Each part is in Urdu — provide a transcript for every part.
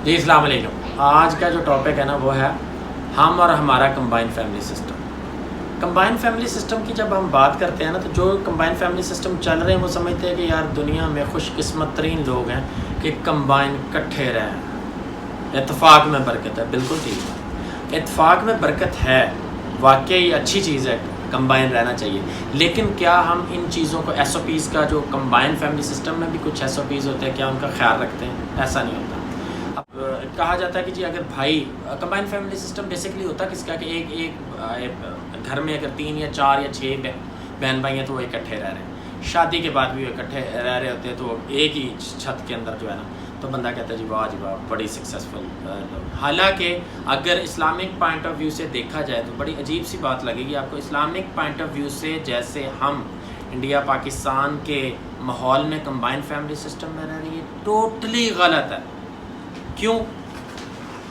جی السلام علیکم۔ آج کا جو ٹاپک ہے نا وہ ہے ہم اور ہمارا combine family system. Combine family system کی جب ہم بات کرتے ہیں نا تو جو کمبائن فیملی سسٹم چل رہے ہیں وہ سمجھتے ہیں کہ یار دنیا میں خوش قسمت ترین لوگ ہیں کہ کمبائن کٹھے رہیں، اتفاق میں برکت ہے۔ بالکل ٹھیک ہے، اتفاق میں برکت ہے، واقعی اچھی چیز ہے، کمبائن رہنا چاہیے۔ لیکن کیا ہم ان چیزوں کو ایس او پیز کا جو کمبائن فیملی سسٹم میں بھی کچھ ایس او پیز ہوتے ہیں، کیا ان کا خیال رکھتے ہیں؟ ایسا نہیں ہوتا۔ کہا جاتا ہے کہ جی اگر بھائی کمبائن فیملی سسٹم بیسکلی ہوتا کس کا کہ ایک گھر میں اگر 3 یا 4 یا 6 بہن بھائی ہیں تو وہ اکٹھے رہ رہے ہیں، شادی کے بعد بھی وہ اکٹھے رہ رہے ہوتے ہیں، تو ایک ہی چھت کے اندر جو ہے نا تو بندہ کہتا ہے جی واہ جی واہ بڑی سکسیزفل۔ حالانکہ اگر اسلامک پوائنٹ آف ویو سے دیکھا جائے تو بڑی عجیب سی بات لگے گی آپ کو۔ اسلامک پوائنٹ آف ویو سے جیسے ہم انڈیا پاکستان کے ماحول میں کمبائن فیملی سسٹم میں رہ رہی ہے، ٹوٹلی غلط ہے۔ کیوں؟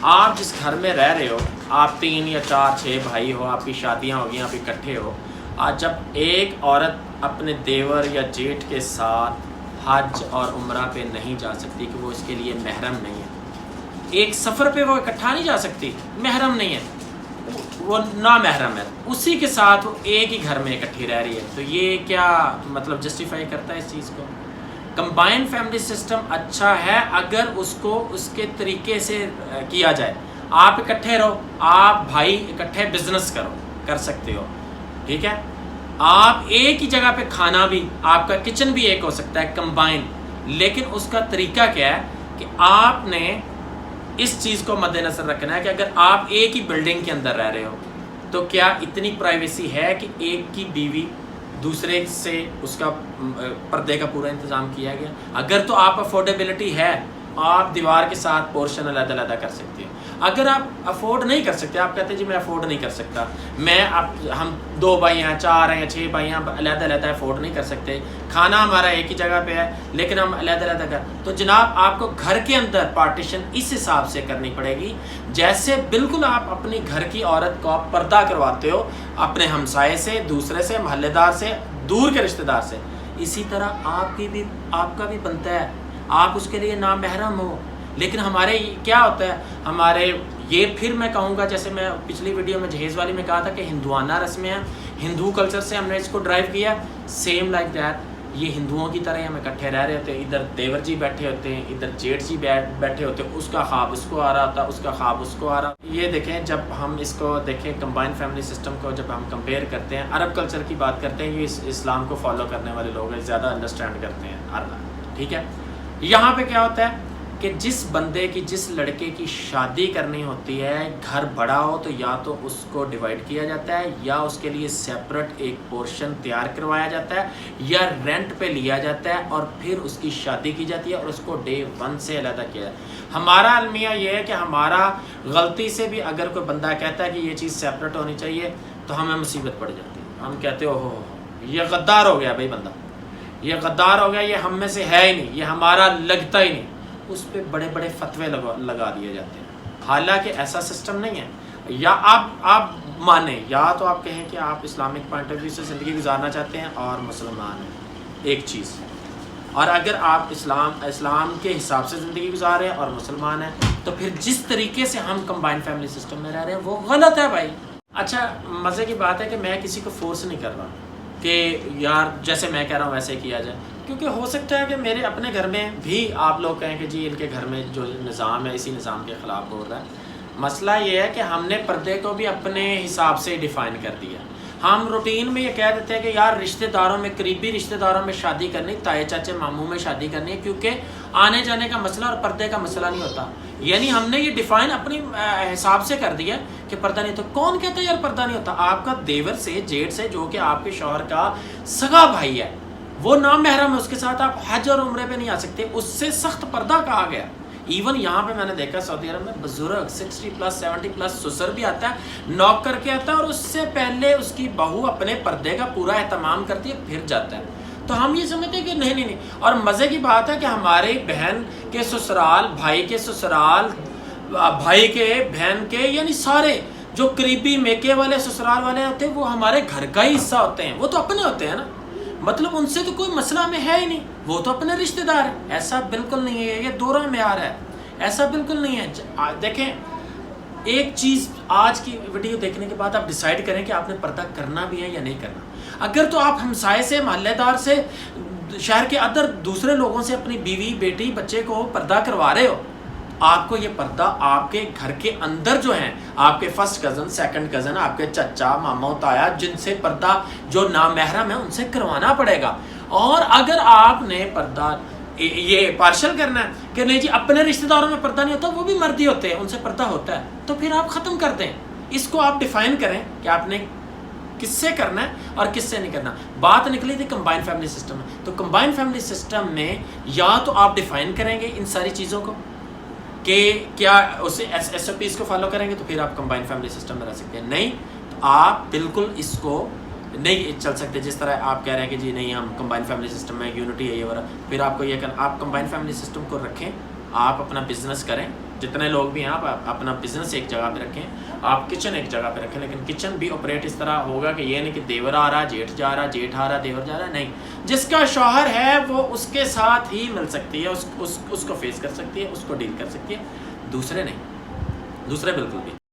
آپ جس گھر میں رہ رہے ہو، آپ 3 یا 4 6 بھائی ہو، آپ کی شادیاں ہو گئی، آپ اکٹھے ہو، آج جب ایک عورت اپنے دیور یا جیٹھ کے ساتھ حج اور عمرہ پہ نہیں جا سکتی کہ وہ اس کے لیے محرم نہیں ہے، ایک سفر پہ وہ اکٹھا نہیں جا سکتی، محرم نہیں ہے، وہ نامحرم ہے، اسی کے ساتھ وہ ایک ہی گھر میں اکٹھی رہ رہی ہے، تو یہ کیا مطلب جسٹیفائی کرتا ہے اس چیز کو؟ کمبائن فیملی سسٹم اچھا ہے اگر اس کو اس کے طریقے سے کیا جائے۔ آپ اکٹھے رہو، آپ بھائی اکٹھے بزنس کر سکتے ہو، ٹھیک ہے، آپ ایک ہی جگہ پہ کھانا بھی، آپ کا کچن بھی ایک ہو سکتا ہے کمبائن، لیکن اس کا طریقہ کیا ہے کہ آپ نے اس چیز کو مد نظر رکھنا ہے کہ اگر آپ ایک ہی بلڈنگ کے اندر رہ رہے ہو تو کیا اتنی پرائیویسی ہے کہ ایک کی بیوی دوسرے سے اس کا پردے کا پورا انتظام کیا گیا؟ اگر تو آپ افورڈیبلٹی ہے، آپ دیوار کے ساتھ پورشن علیحدہ علیحدہ کر سکتے ہیں۔ اگر آپ افورڈ نہیں کر سکتے، آپ کہتے ہیں جی میں افورڈ نہیں کر سکتا، ہم 2 بھائی ہیں، 4 ہیں یا 6 بھائی ہیں، علیحدہ علیحدہ افورڈ نہیں کر سکتے، کھانا ہمارا ایک ہی جگہ پہ ہے لیکن ہم علیحدہ علیحدہ تو جناب آپ کو گھر کے اندر پارٹیشن اس حساب سے کرنی پڑے گی جیسے بالکل آپ اپنی گھر کی عورت کو آپ پردہ کرواتے ہو اپنے ہمسائے سے، دوسرے سے، محلے دار سے، دور کے رشتہ دار سے، اسی طرح آپ کا بھی بنتا ہے، آپ اس کے لیے نامحرم ہو۔ لیکن ہمارے کیا ہوتا ہے، ہمارے یہ پھر میں کہوں گا جیسے میں پچھلی ویڈیو میں جہیز والی میں کہا تھا کہ ہندوانہ رسمیں ہیں، ہندو کلچر سے ہم نے اس کو ڈرائیو کیا، سیم لائک دیٹ یہ ہندوؤں کی طرح ہم اکٹھے رہ رہے ہوتے ہیں، ادھر دیور جی بیٹھے ہوتے ہیں، ادھر جیٹھ جی بیٹھے ہوتے ہیں، اس کا خواب اس کو آ رہا ہوتا، اس کا خواب اس کو آ رہا۔ یہ دیکھیں جب ہم اس کو دیکھیں کمبائن فیملی سسٹم کو جب ہم کمپیئر کرتے ہیں، عرب کلچر کی بات کرتے ہیں، یہ اسلام کو فالو کرنے والے لوگ ہیں، زیادہ انڈرسٹینڈ کرتے ہیں، ٹھیک ہے۔ یہاں پہ کیا ہوتا ہے کہ جس بندے کی، جس لڑکے کی شادی کرنی ہوتی ہے، گھر بڑا ہو تو یا تو اس کو ڈیوائڈ کیا جاتا ہے یا اس کے لیے سیپریٹ ایک پورشن تیار کروایا جاتا ہے یا رینٹ پہ لیا جاتا ہے اور پھر اس کی شادی کی جاتی ہے اور اس کو ڈے 1 سے علیحدہ کیا جاتا ہے۔ ہمارا المیہ یہ ہے کہ ہمارا غلطی سے بھی اگر کوئی بندہ کہتا ہے کہ یہ چیز سیپریٹ ہونی چاہیے تو ہمیں مصیبت پڑ جاتی ہے، ہم کہتے ہو یہ غدار ہو گیا بھائی، بندہ یہ غدار ہو گیا، یہ ہم میں سے ہے ہی نہیں، یہ ہمارا لگتا ہی نہیں، اس پہ بڑے بڑے فتوے لگا دیے جاتے ہیں۔ حالانکہ ایسا سسٹم نہیں ہے۔ یا آپ مانیں یا تو آپ کہیں کہ آپ اسلامک پوائنٹ آف ویو سے زندگی گزارنا چاہتے ہیں اور مسلمان ہیں، ایک چیز، اور اگر آپ اسلام کے حساب سے زندگی گزار رہے ہیں اور مسلمان ہیں تو پھر جس طریقے سے ہم کمبائن فیملی سسٹم میں رہ رہے ہیں وہ غلط ہے بھائی۔ اچھا مزے کی بات ہے کہ میں کسی کو فورس نہیں کر رہا کہ یار جیسے میں کہہ رہا ہوں ویسے کیا جائے، کیونکہ ہو سکتا ہے کہ میرے اپنے گھر میں بھی آپ لوگ کہیں کہ جی ان کے گھر میں جو نظام ہے اسی نظام کے خلاف بول رہا ہے۔ مسئلہ یہ ہے کہ ہم نے پردے کو بھی اپنے حساب سے ڈیفائن کر دیا۔ ہم روٹین میں یہ کہہ دیتے ہیں کہ یار رشتہ داروں میں، قریبی رشتہ داروں میں شادی کرنی، تائے چاچے ماموں میں شادی کرنی ہے، کیونکہ آنے جانے کا مسئلہ اور پردے کا مسئلہ نہیں ہوتا۔ یعنی ہم نے یہ ڈیفائن اپنی حساب سے کر دیا کہ پردہ نہیں ہوتا۔ کون کہتا ہے یار پردہ نہیں ہوتا؟ آپ کا دیور سے، جیٹھ سے، جو کہ آپ کے شوہر کا سگا بھائی ہے، وہ نامحرم ہے، اس کے ساتھ آپ حج اور عمرے پہ نہیں آ سکتے، اس سے سخت پردہ کہا گیا۔ ایون یہاں پہ میں نے دیکھا سعودی عرب میں بزرگ 60+ 70+ سسر بھی آتا ہے، نوک کر کے آتا ہے اور اس سے پہلے اس کی بہو اپنے پردے کا پورا اہتمام کرتی ہے پھر جاتا ہے۔ تو ہم یہ سمجھتے ہیں کہ نہیں، اور مزے کی بات ہے کہ ہمارے بہن کے سسرال، بھائی کے سسرال، بھائی کے، بہن کے، یعنی سارے جو قریبی میکے والے سسرال والے ہوتے ہیں وہ ہمارے گھر کا ہی حصہ ہوتے ہیں، وہ تو اپنے ہوتے ہیں نا، مطلب ان سے تو کوئی مسئلہ ہمیں ہے ہی نہیں، وہ تو اپنے رشتہ دار ہیں۔ ایسا بالکل نہیں ہے، یہ دورہ معیار ہے، ایسا بالکل نہیں ہے. دیکھیں ایک چیز آج کی ویڈیو دیکھنے کے بعد آپ ڈیسائیڈ کریں کہ آپ نے پردہ کرنا بھی ہے یا نہیں کرنا. اگر تو آپ ہمسائے سے، محلے دار سے، شہر کے ادر دوسرے لوگوں سے اپنی بیوی بیٹی بچے کو پردہ کروا رہے ہو، آپ کو یہ پردہ آپ کے گھر کے اندر جو ہیں آپ کے فرسٹ کزن، سیکنڈ کزن، آپ کے چچا، ماما، تایا، جن سے پردہ جو نامحرم ہے ان سے کروانا پڑے گا. اور اگر آپ نے پردہ یہ پارشل کرنا ہے کہ نہیں جی اپنے رشتہ داروں میں پردہ نہیں ہوتا، وہ بھی مردی ہوتے ہیں ان سے پردہ ہوتا ہے، تو پھر آپ ختم کر دیں. اس کو آپ ڈیفائن کریں کہ آپ نے کس سے کرنا ہے اور کس سے نہیں کرنا. بات نکلی تھی کمبائن فیملی سسٹم میں، تو کمبائن فیملی سسٹم میں یا تو آپ ڈیفائن کریں گے ان ساری چیزوں کو کہ کیا اسے ایس او پیز کو فالو کریں گے تو پھر آپ کمبائن فیملی سسٹم میں رہ سکتے ہیں. نہیں تو آپ بالکل اس کو نہیں چل سکتے. جس طرح آپ کہہ رہے ہیں کہ جی نہیں ہم کمبائن فیملی سسٹم میں یونٹی ہے یہ وغیرہ، پھر آپ کو یہ کرنا آپ کمبائن فیملی سسٹم کو رکھیں، آپ اپنا بزنس کریں، جتنے لوگ بھی ہیں آپ اپنا بزنس ایک جگہ پہ رکھیں، آپ کچن ایک جگہ پہ رکھیں، لیکن کچن بھی آپریٹ اس طرح ہوگا کہ یہ نہیں کہ دیور آ رہا جیٹھ جا رہا، جیٹھ آ رہا دیور جا رہا. نہیں، جس کا شوہر ہے وہ اس کے ساتھ ہی مل سکتی ہے، اس کو فیس کر سکتی ہے، اس کو ڈیل کر سکتی ہے، دوسرے نہیں، دوسرے بالکل بھی.